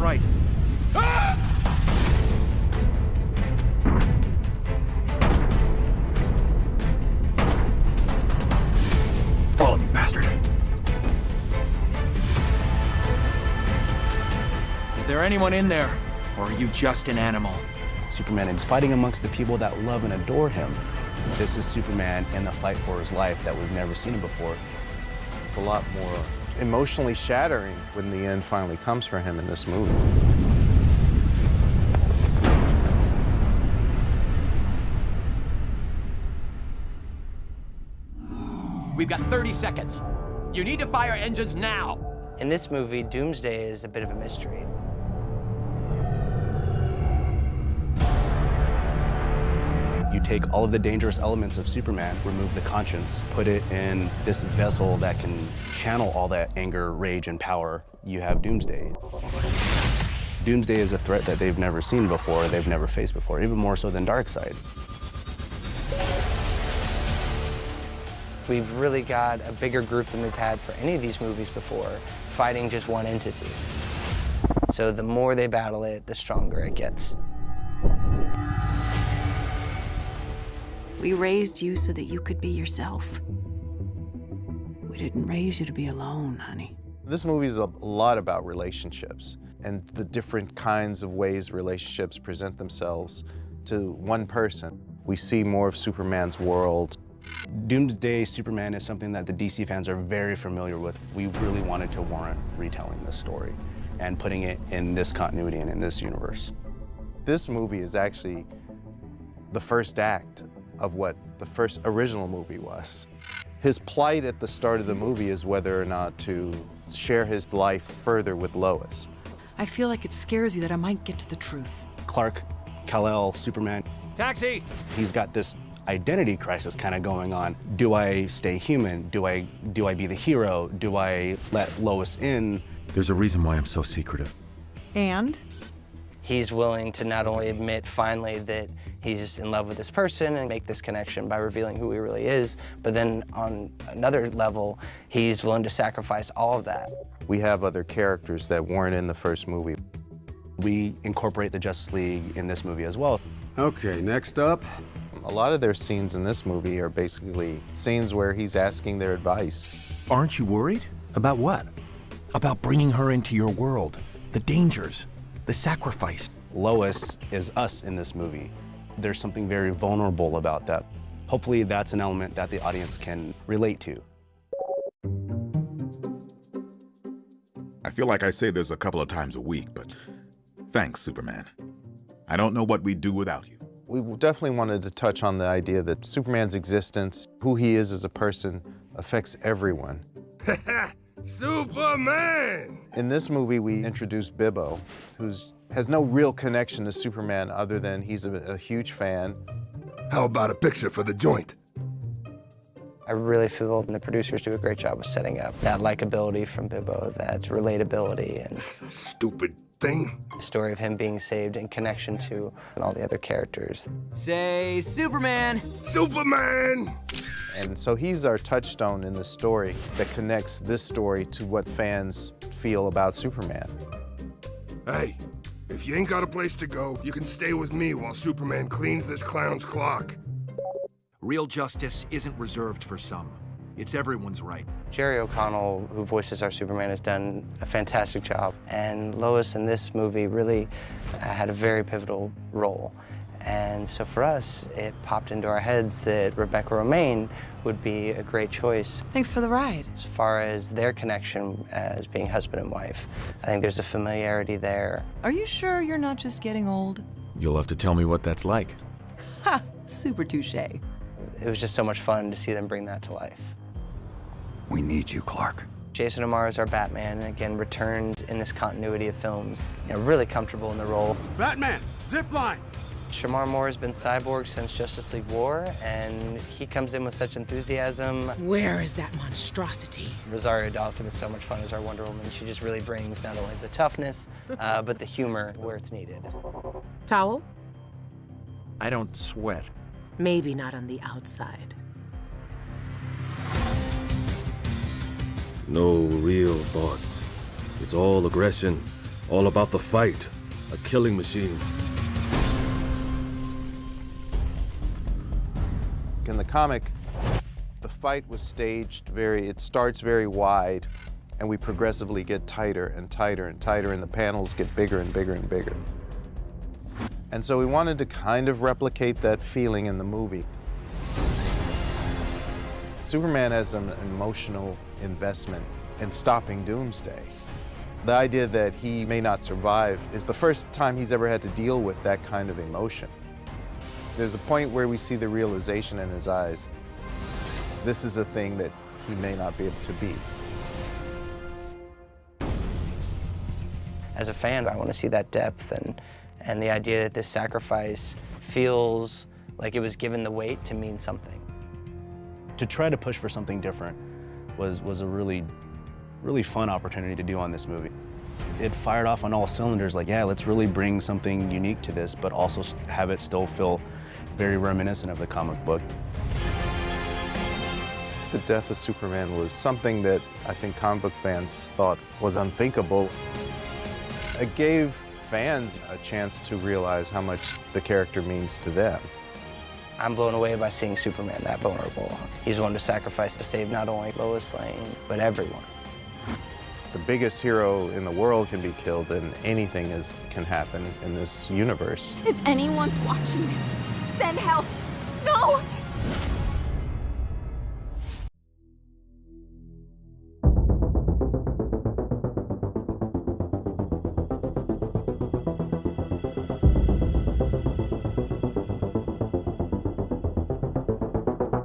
right. Ah! Fall, you bastard. Is there anyone in there? Or are you just an animal? Superman is fighting amongst the people that love and adore him. This is Superman in the fight for his life that we've never seen him before. It's a lot more emotionally shattering when the end finally comes for him in this movie. We've got 30 seconds. You need to fire engines now. In this movie, Doomsday is a bit of a mystery. You take all of the dangerous elements of Superman, remove the conscience, put it in this vessel that can channel all that anger, rage, and power. You have Doomsday. Doomsday is a threat that they've never seen before, they've never faced before, even more so than Darkseid. We've really got a bigger group than we've had for any of these movies before, fighting just one entity. So the more they battle it, the stronger it gets. We raised you so that you could be yourself. We didn't raise you to be alone, honey. This movie is a lot about relationships and the different kinds of ways relationships present themselves to one person. We see more of Superman's world. Doomsday Superman is something that the DC fans are very familiar with. We really wanted to warrant retelling this story and putting it in this continuity and in this universe. This movie is actually the first act of what the first original movie was. His plight at the start of the movie is whether or not to share his life further with Lois. I feel like it scares you that I might get to the truth. Clark, Kal-El, Superman. Taxi! He's got this identity crisis kind of going on. Do I stay human? Do I be the hero? Do I let Lois in? There's a reason why I'm so secretive. And? He's willing to not only admit finally that he's in love with this person and make this connection by revealing who he really is, but then on another level, he's willing to sacrifice all of that. We have other characters that weren't in the first movie. We incorporate the Justice League in this movie as well. Okay, next up. A lot of their scenes in this movie are basically scenes where he's asking their advice. Aren't you worried? About what? About bringing her into your world. The dangers. The sacrifice. Lois is us in this movie. There's something very vulnerable about that. Hopefully that's an element that the audience can relate to. I feel like I say this a couple of times a week, but thanks, Superman. I don't know what we'd do without you. We definitely wanted to touch on the idea that Superman's existence, who he is as a person, affects everyone. Superman! In this movie, we introduced Bibbo, who has no real connection to Superman other than he's a huge fan. How about a picture for the joint? I really feel the producers do a great job of setting up that likability from Bibbo, that relatability, and Stupid thing. the story of him being saved in connection to all the other characters. Say Superman! Superman! And so he's our touchstone in the story that connects this story to what fans feel about Superman. Hey, if you ain't got a place to go, you can stay with me while Superman cleans this clown's clock. Real justice isn't reserved for some. It's everyone's right. Jerry O'Connell, who voices our Superman, has done a fantastic job. And Lois in this movie really had a very pivotal role. And so for us, it popped into our heads that Rebecca Romijn would be a great choice. Thanks for the ride. As far as their connection as being husband and wife, I think there's a familiarity there. Are you sure you're not just getting old? You'll have to tell me what that's like. Ha! Super touche. It was just so much fun to see them bring that to life. We need you, Clark. Jason O'Mara is our Batman, and again, returns in this continuity of films. You know, really comfortable in the role. Batman, zip line! Shamar Moore has been Cyborg since Justice League War, and he comes in with such enthusiasm. Where is that monstrosity? Rosario Dawson is so much fun as our Wonder Woman. She just really brings not only the toughness, but the humor where it's needed. Towel? I don't sweat. Maybe not on the outside. No real thoughts. It's all aggression, All about the fight. A killing machine. In the comic, the fight was staged it starts very wide, and we progressively get tighter and tighter and tighter, and the panels get bigger and bigger and bigger. And so we wanted to kind of replicate that feeling in the movie. Superman has an emotional investment in stopping Doomsday. The idea that he may not survive is the first time he's ever had to deal with that kind of emotion. There's a point where we see the realization in his eyes. This is a thing that he may not be able to beat. As a fan, I want to see that depth and the idea that this sacrifice feels like it was given the weight to mean something. To try to push for something different was a really fun opportunity to do on this movie. It fired off on all cylinders, like, yeah, let's really bring something unique to this, but also have it still feel very reminiscent of the comic book. The death of Superman was something that I think comic book fans thought was unthinkable. It gave fans a chance to realize how much the character means to them. I'm blown away by seeing Superman that vulnerable. He's willing to sacrifice to save not only Lois Lane, but everyone. The biggest hero in the world can be killed, and anything can happen in this universe. If anyone's watching this, send help.